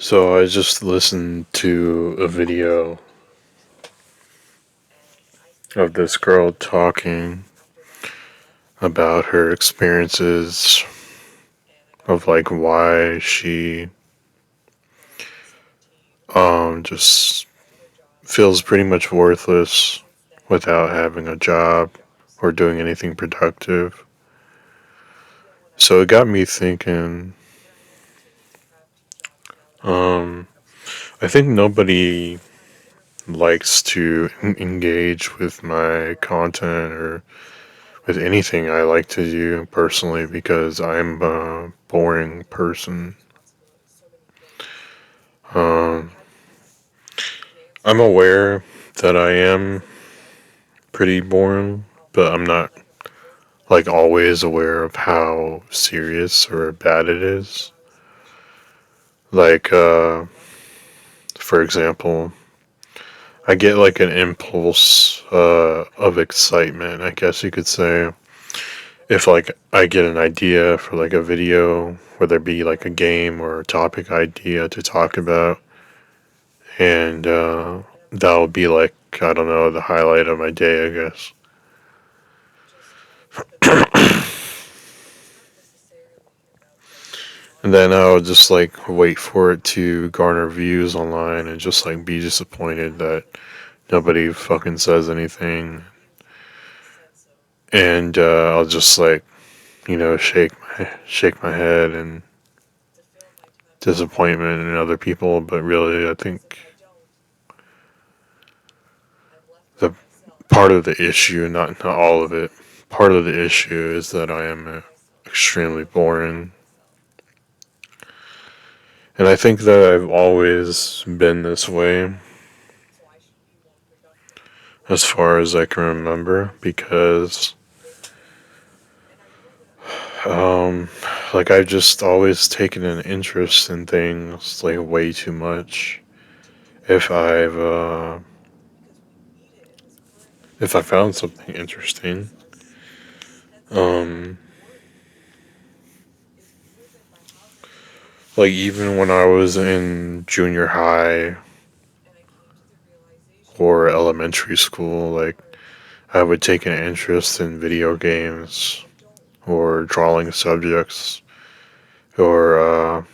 So I just listened to a video of this girl talking about her experiences of like why she just feels pretty much worthless without having a job or doing anything productive. So it got me thinking, um I think nobody likes to engage with my content or with anything I like to do personally because I'm a boring person. Um, I'm aware that I am pretty boring, but I'm not like always aware of how serious or bad it is. Like, for example, I get like an impulse of excitement, I guess you could say, if like I get an idea for like a video, whether it be like a game or a topic idea to talk about, and that'll be like, I don't know, the highlight of my day, I guess. And then I'll just like wait for it to garner views online and just like be disappointed that nobody fucking says anything. And I'll just like, shake my head and disappointment in other people. But really, I think the part of the issue, not all of it, part of the issue is that I am extremely boring. And I think that I've always been this way as far as I can remember because um like I've just always taken an interest in things like way too much. If I've if I found something interesting, um like even when I was in junior high or elementary school, like I would take an interest in video games or drawing subjects or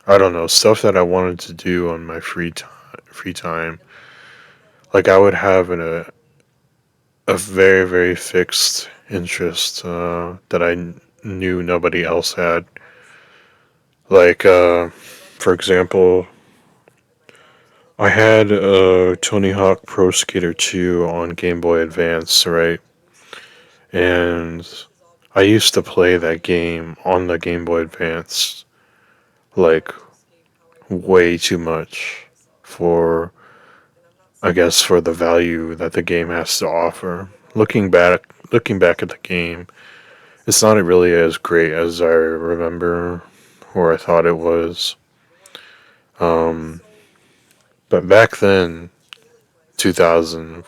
I don't know, stuff that I wanted to do on my free time. Like I would have a very very fixed interest that knew nobody else had. Like for example, I had Tony Hawk Pro Skater 2 on Game Boy Advance, right? And I used to play that game on the Game Boy Advance like way too much for, I guess, for the value that the game has to offer. Looking back at the game, it's not really as great as I remember or I thought it was. Um, but back then, 2000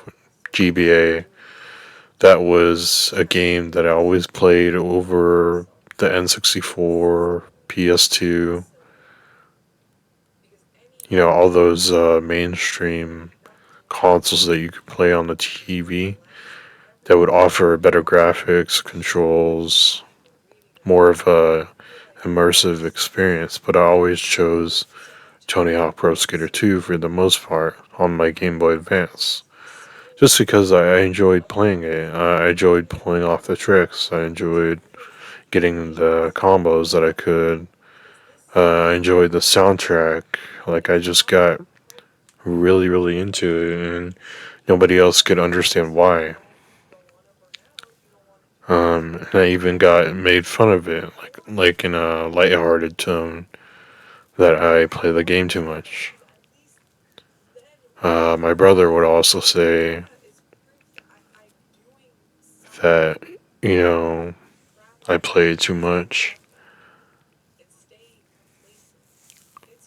GBA, that was a game that I always played over the N64, PS2, all those mainstream consoles that you could play on the TV that would offer better graphics, controls, more of a immersive experience. But I always chose Tony Hawk Pro Skater 2 for the most part on my Game Boy Advance. Just because I enjoyed playing it. I enjoyed pulling off the tricks. I enjoyed getting the combos that I could. I enjoyed the soundtrack. Like, I just got really, really into it, and nobody else could understand why. And I even got made fun of it, like in a lighthearted tone, that I play the game too much. My brother would also say that, you know, I play too much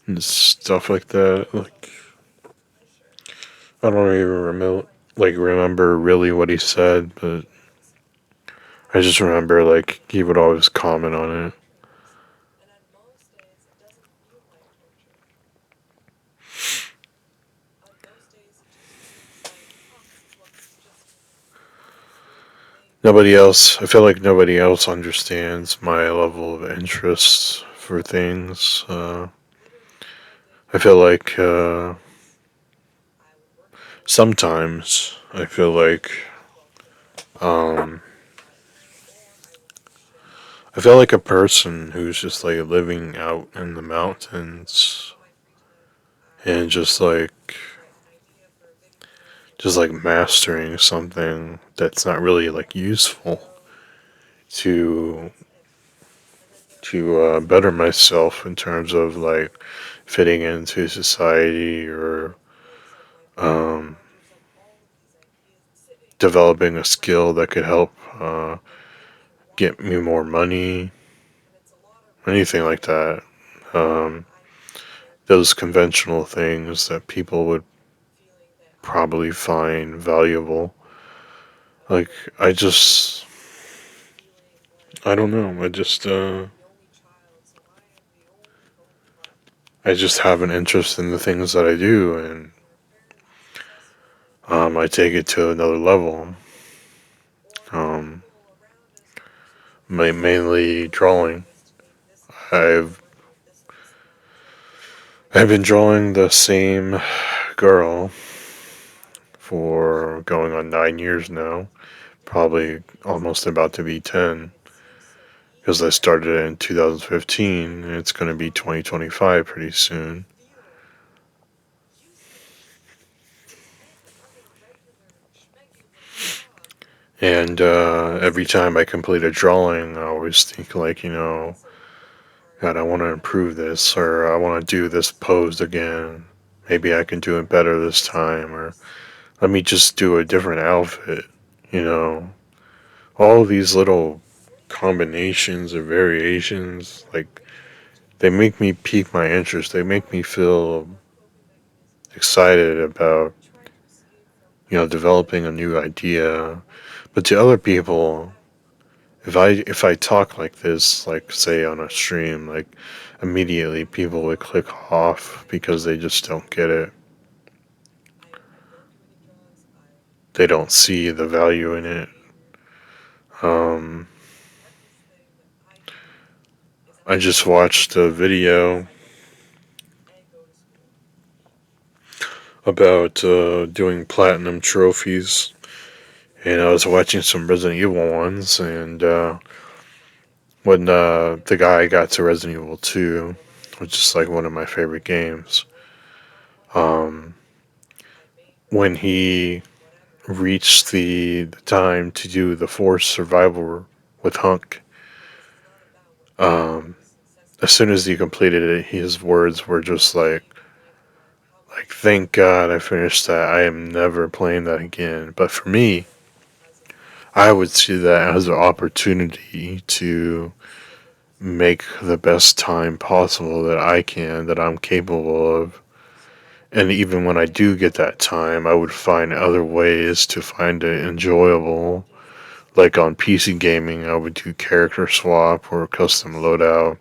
and stuff like that. Like, I don't even remember really what he said, but I just remember like he would always comment on it. nobody else, I feel like nobody else understands my level of interest for things. I feel like sometimes I feel like um, I feel like a person who's just like living out in the mountains and just like mastering something that's not really like useful to better myself in terms of like fitting into society or um, developing a skill that could help get me more money, anything like that. Um, those conventional things that people would probably find valuable. Like, I just, I don't know. I just have an interest in the things that I do, and I take it to another level. Um, mainly drawing. I've I've been drawing the same girl for going on 9 years now, probably almost about to be 10, because I started in 2015 and it's going to be 2025 pretty soon. And every time I complete a drawing, I always think, like, God, I want to improve this, or I want to do this pose again. Maybe I can do it better this time, or let me just do a different outfit, you know. All of these little combinations or variations, like, they make me pique my interest. They make me feel excited about, developing a new idea. But to other people, if I talk like this, like say on a stream, like immediately people would click off because they just don't get it. They don't see the value in it. Um, I just watched a video about doing platinum trophies, and I was watching some Resident Evil ones, and when the guy got to Resident Evil 2, which is like one of my favorite games, um, when he reached the time to do the forced survival with Hunk, um, as soon as he completed it, his words were just like, thank God I finished that. I am never playing that again. But for me, I would see that as an opportunity to make the best time possible that I can, that I'm capable of. And even when I do get that time, I would find other ways to find it enjoyable. Like on PC gaming, I would do character swap or custom loadout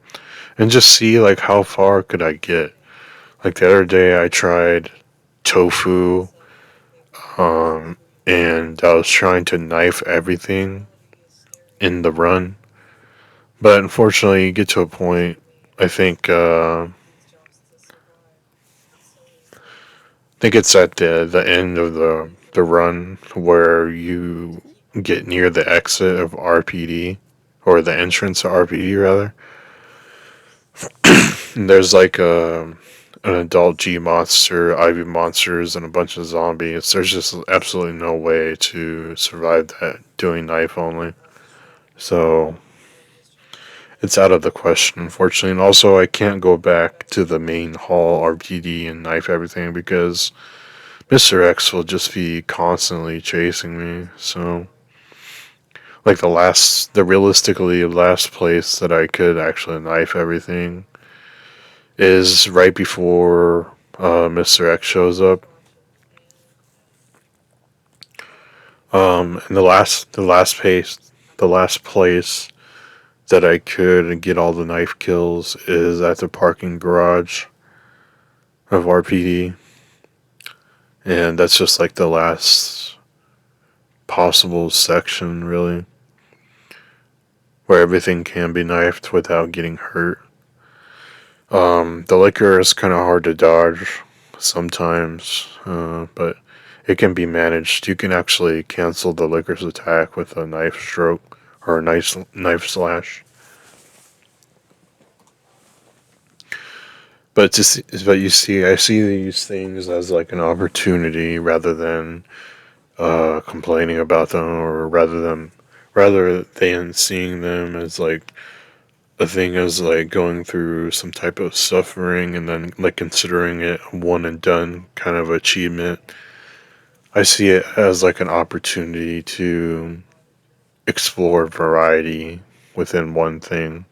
and just see like how far could I get. Like the other day, I tried tofu, um, and I was trying to knife everything in the run. But unfortunately, you get to a point. I think it's at the end of the run where you get near the exit of RPD, or the entrance to RPD rather. And there's like an adult G monster, Ivy monsters, and a bunch of zombies. There's just absolutely no way to survive that doing knife only. So it's out of the question, unfortunately. And also, I can't go back to the main hall RPD and knife everything because Mr. X will just be constantly chasing me. So, like the realistically last place that I could actually knife everything is right before Mr. X shows up. And the last place that I could get all the knife kills is at the parking garage of RPD, and that's just like the last possible section, really. where everything can be knifed without getting hurt. The liquor is kind of hard to dodge sometimes, but it can be managed. You can actually cancel the liquor's attack with a knife stroke or a knife slash. But you see, I see these things as like an opportunity rather than complaining about them, or rather than seeing them as like a thing as like going through some type of suffering and then like considering it a one and done kind of achievement. I see it as like an opportunity to explore variety within one thing,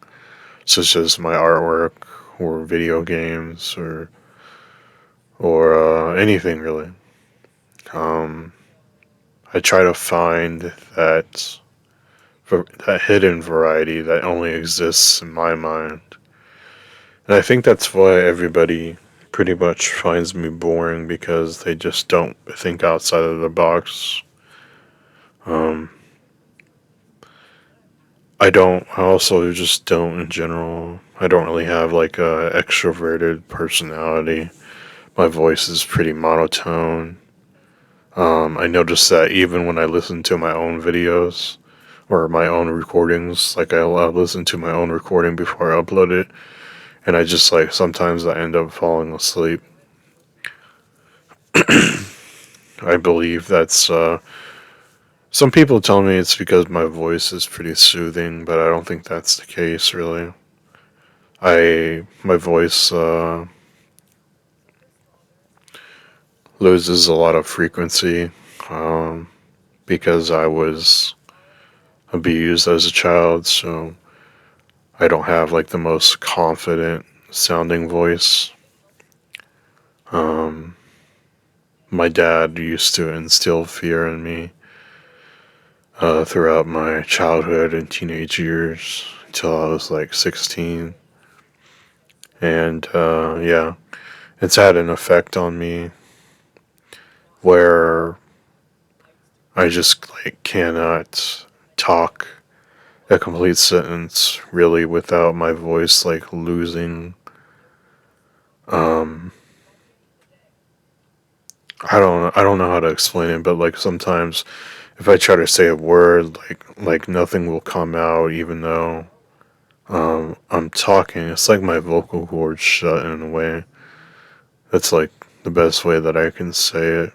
such as my artwork or video games or anything really. Um, I try to find that hidden variety that only exists in my mind. And I think that's why everybody pretty much finds me boring, because they just don't think outside of the box. Um, I also just don't in general. I don't really have like a extroverted personality. My voice is pretty monotone. I notice that even when I listen to my own videos or my own recordings, like I listen to my own recording before I upload it, and I just like sometimes I end up falling asleep. I believe that's some people tell me it's because my voice is pretty soothing, but I don't think that's the case really. My voice loses a lot of frequency um, because I was abused as a child, so I don't have like the most confident sounding voice. Um, my dad used to instill fear in me throughout my childhood and teenage years until I was like 16. And yeah, it's had an effect on me where I just like cannot talk a complete sentence really without my voice like losing. um I don't know how to explain it, but like sometimes if I try to say a word, like nothing will come out, even though I'm talking. It's like my vocal cords shut in a way. That's like the best way that I can say it.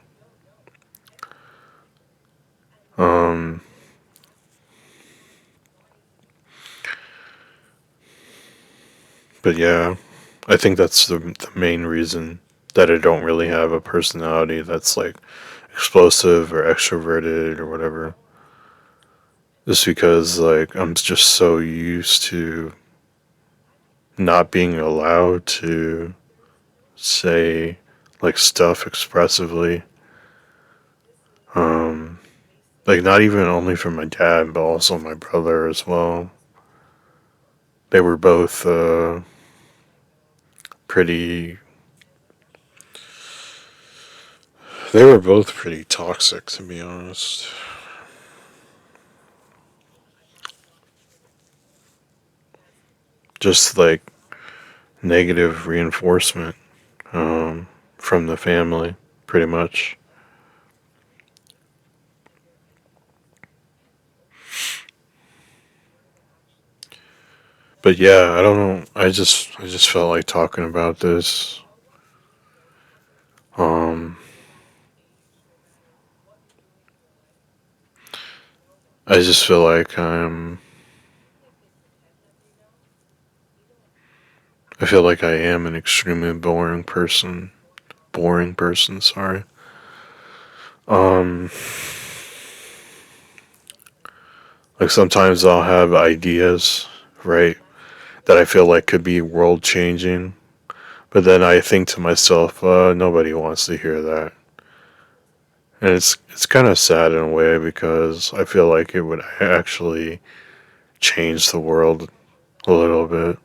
Um, but yeah, I think that's the main reason that I don't really have a personality that's like explosive or extroverted or whatever. Just because like I'm just so used to not being allowed to say like stuff expressively. Um, like not even only from my dad, but also my brother as well. They were both pretty. They were both pretty toxic, to be honest. Just like negative reinforcement from the family, pretty much. But yeah, I don't know. I just felt like talking about this. Um, I just feel like I feel like I am an extremely boring person. Boring person, sorry. Um, like sometimes I'll have ideas, right, that I feel like could be world changing, but then I think to myself, nobody wants to hear that. And it's kind of sad in a way because I feel like it would actually change the world a little bit.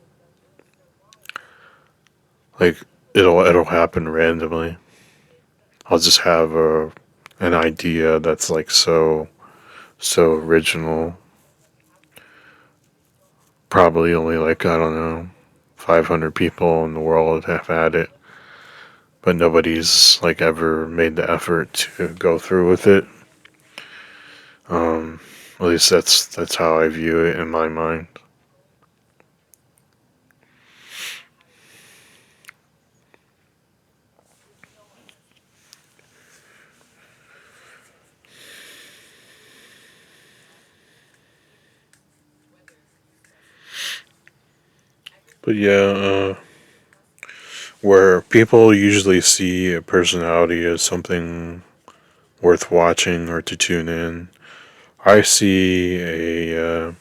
Like it'll happen randomly. I'll just have an idea that's like so original, probably only like, I don't know, 500 people in the world have had it, but nobody's like ever made the effort to go through with it. Um, at least that's how I view it in my mind. But yeah, where people usually see a personality as something worth watching or to tune in, I see a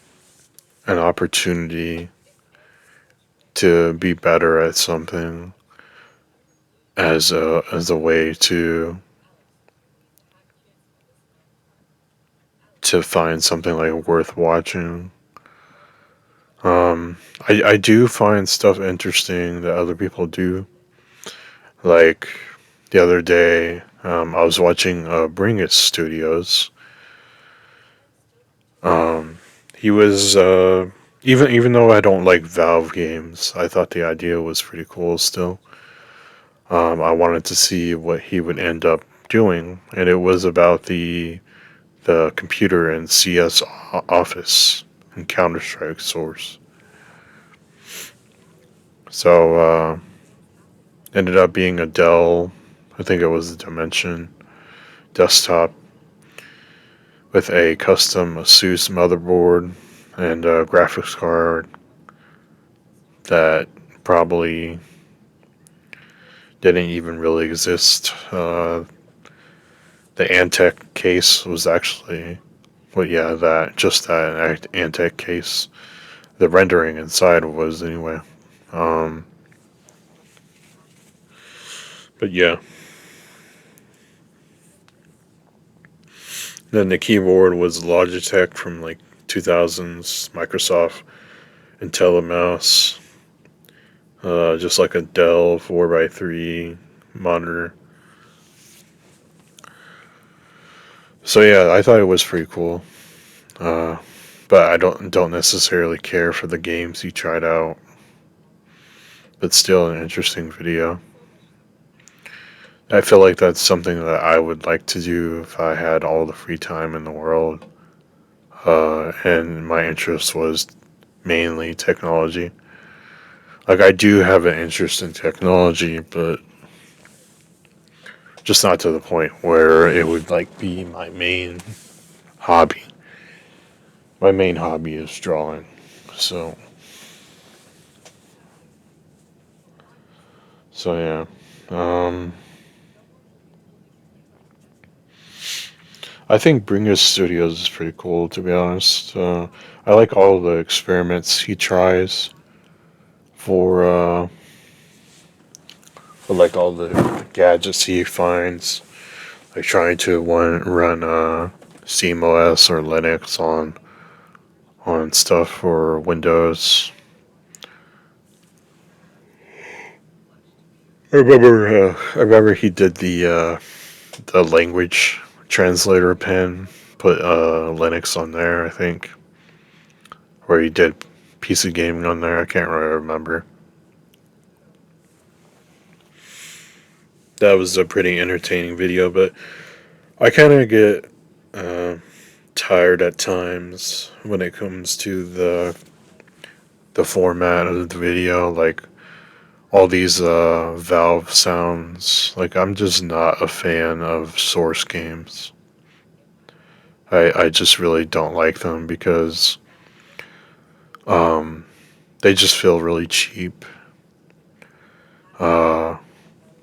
an opportunity to be better at something as a way to find something like worth watching. I do find stuff interesting that other people do. Like the other day, I was watching Bring It Studios. Um, he was even though I don't like Valve games, I thought the idea was pretty cool. Still, I wanted to see what he would end up doing, and it was about the computer in CS Office and Counter Strike Source. So ended up being a Dell, I think it was a Dimension desktop with a custom ASUS motherboard and a graphics card that probably didn't even really exist. The Antec case was actually, well, yeah, that just that Antec case. The rendering inside was anyway. Um, but yeah, then the keyboard was Logitech from like 2000s, Microsoft IntelliMouse, just like a Dell 4x3 monitor. So yeah, I thought it was pretty cool. Uh, but I don't necessarily care for the games he tried out. But still, an interesting video. I feel like that's something that I would like to do if I had all the free time in the world. And my interest was mainly technology. Like I do have an interest in technology, but just not to the point where it would like be my main hobby. My main hobby is drawing. So so yeah. Um I think Bringus Studios is pretty cool, to be honest. I like all the experiments he tries for, for like all the gadgets he finds, like trying to run SteamOS or Linux on stuff for Windows. I remember he did the language translator pen, put Linux on there, I think, or he did PC gaming on there. I can't really remember. That was a pretty entertaining video, but I kind of get uh, tired at times when it comes to the format of the video, like all these Valve sounds. Like I'm just not a fan of Source games. I just really don't like them because um, they just feel really cheap. Uh,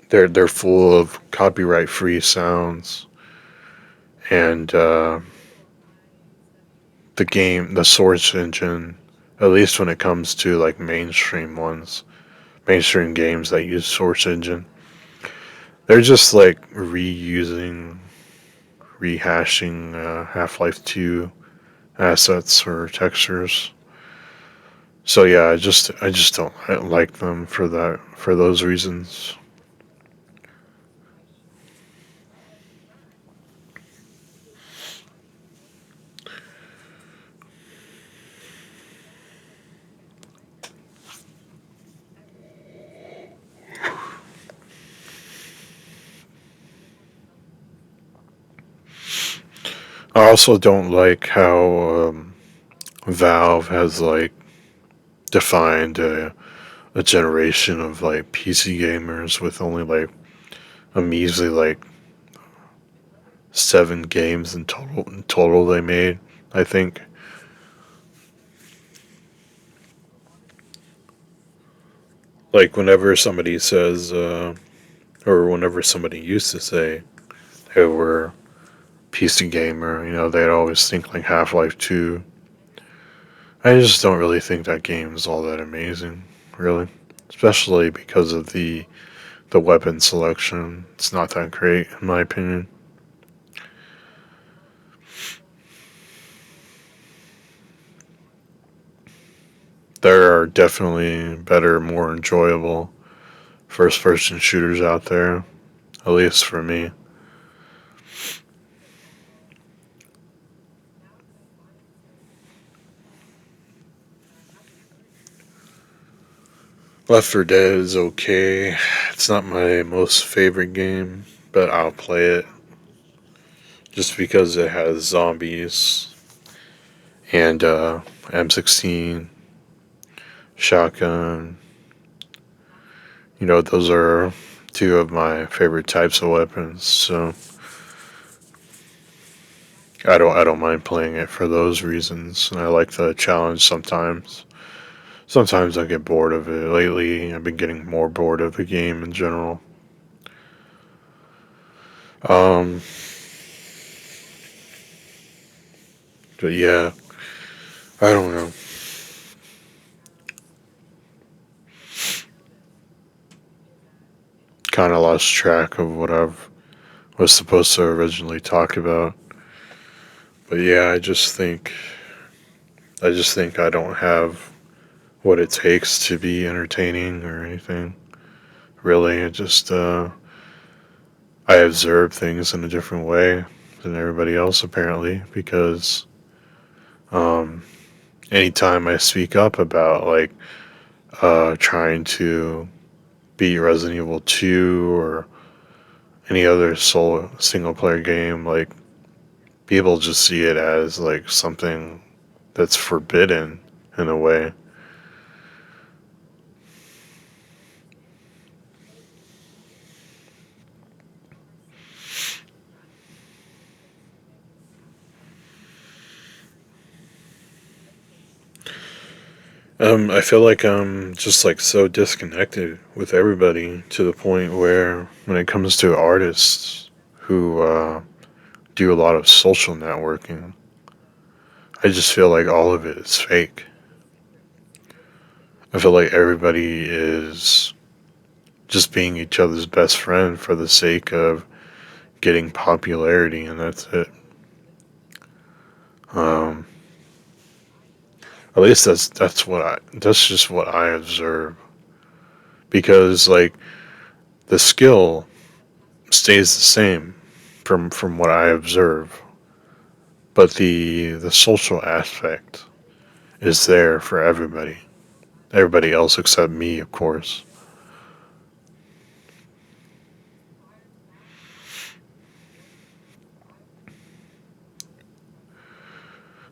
they're full of copyright free sounds, and the Source engine, at least when it comes to like mainstream games that use Source engine, they're just like rehashing Half-Life 2 assets or textures. So yeah, I just don't like them for those reasons. I also don't like how Valve has like defined a generation of like PC gamers with only like a measly like 7 games in total they made. I think like whenever somebody says or whenever somebody used to say they were PC gamer, they'd always think like Half Life 2. I just don't really think that game is all that amazing, really. Especially because of the weapon selection. It's not that great, in my opinion. There are definitely better, more enjoyable first person shooters out there, at least for me. Left 4 Dead is okay. It's not my most favorite game, but I'll play it just because it has zombies and M16, shotgun. Those are two of my favorite types of weapons. So I don't mind playing it for those reasons. And I like the challenge sometimes. Sometimes I get bored of it. Lately, I've been getting more bored of the game in general. Um, but yeah, I don't know. Kind of lost track of what I was supposed to originally talk about. But yeah, I just think I don't have what it takes to be entertaining or anything. Really, I observe things in a different way than everybody else apparently because um, anytime I speak up about like trying to beat Resident Evil 2 or any other solo single player game, like people just see it as like something that's forbidden in a way. I feel like I'm just like so disconnected with everybody to the point where when it comes to artists who do a lot of social networking, I just feel like all of it is fake. I feel like everybody is just being each other's best friend for the sake of getting popularity, and that's it. Um, at least that's just what I observe because like the skill stays the same from what I observe, but the social aspect is there for everybody. Everybody else except me, of course.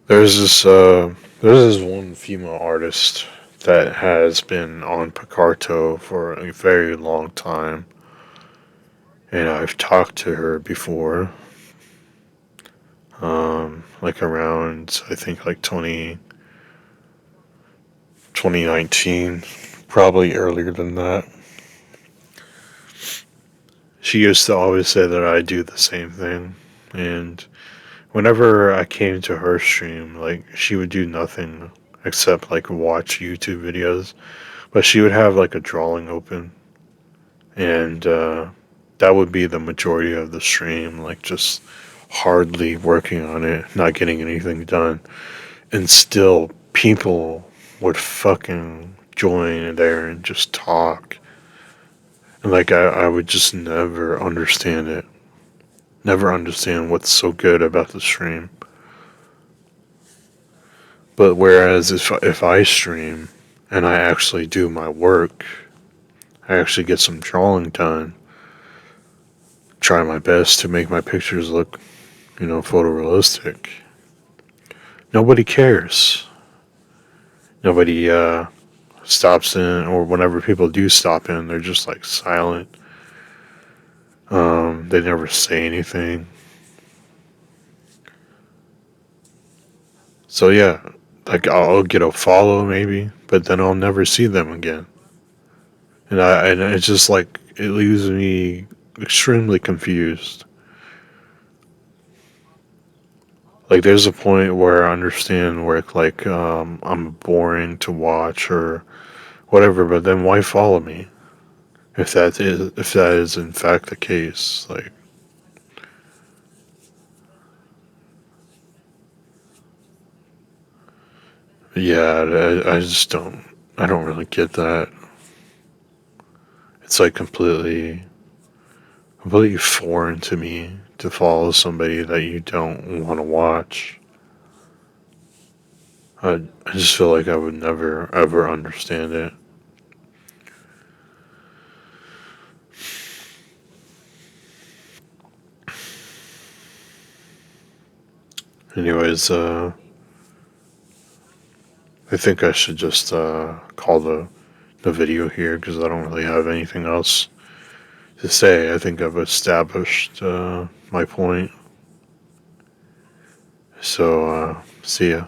There's this there's this one female artist that has been on Picarto for a very long time, and I've talked to her before. Like around I think like 2019, probably earlier than that. She used to always say that I do the same thing, and whenever I came to her stream, like she would do nothing except like watch YouTube videos, but she would have like a drawing open, and that would be the majority of the stream, like just hardly working on it, not getting anything done, and still people would fucking join there and just talk, and like I would just never understand it, never understand what's so good about the stream. But whereas if I stream and I actually do my work, I actually get some drawing done, try my best to make my pictures look photorealistic. Nobody cares. Nobody stops in, or whenever people do stop in, they're just like silent. They never say anything. So yeah, like I'll get a follow maybe, but then I'll never see them again. And it's just like it leaves me extremely confused. Like there's a point where I understand where like I'm boring to watch or whatever, but then why follow me if that is in fact the case? Like yeah, I just don't really get that. It's like completely foreign to me to follow somebody that you don't want to watch. I just feel like I would never ever understand it. Anyways, I think I should just call the video here because I don't really have anything else to say. I think I've established my point. So, see ya.